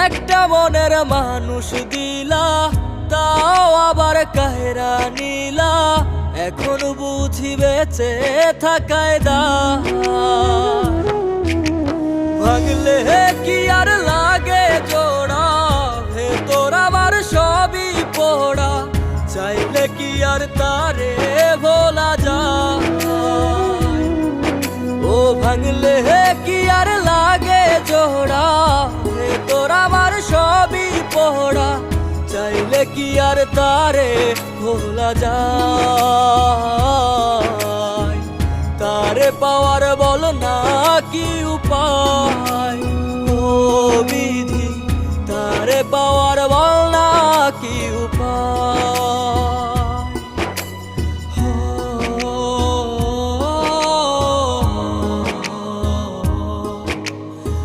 একটা মনের মানুষ দিলা, তাও আবার কাহেরা নিলা। এখন বুঝি বেঁচে থাকায় দায়। ভাঙলে কি আর লাগে জোড়া, ভেতর আমার সবই পোড়া। চাইলে কি আর তারে ভোলা যায়? ও ভাঙলে কি আর লাগে জোড়া, ভেতর আমার সবই পোড়া। চাইলে কি আর তারে ভোলা যায়? তারে পাওয়ার বল না কি উপায়? ও বিধি, তারে পাওয়ার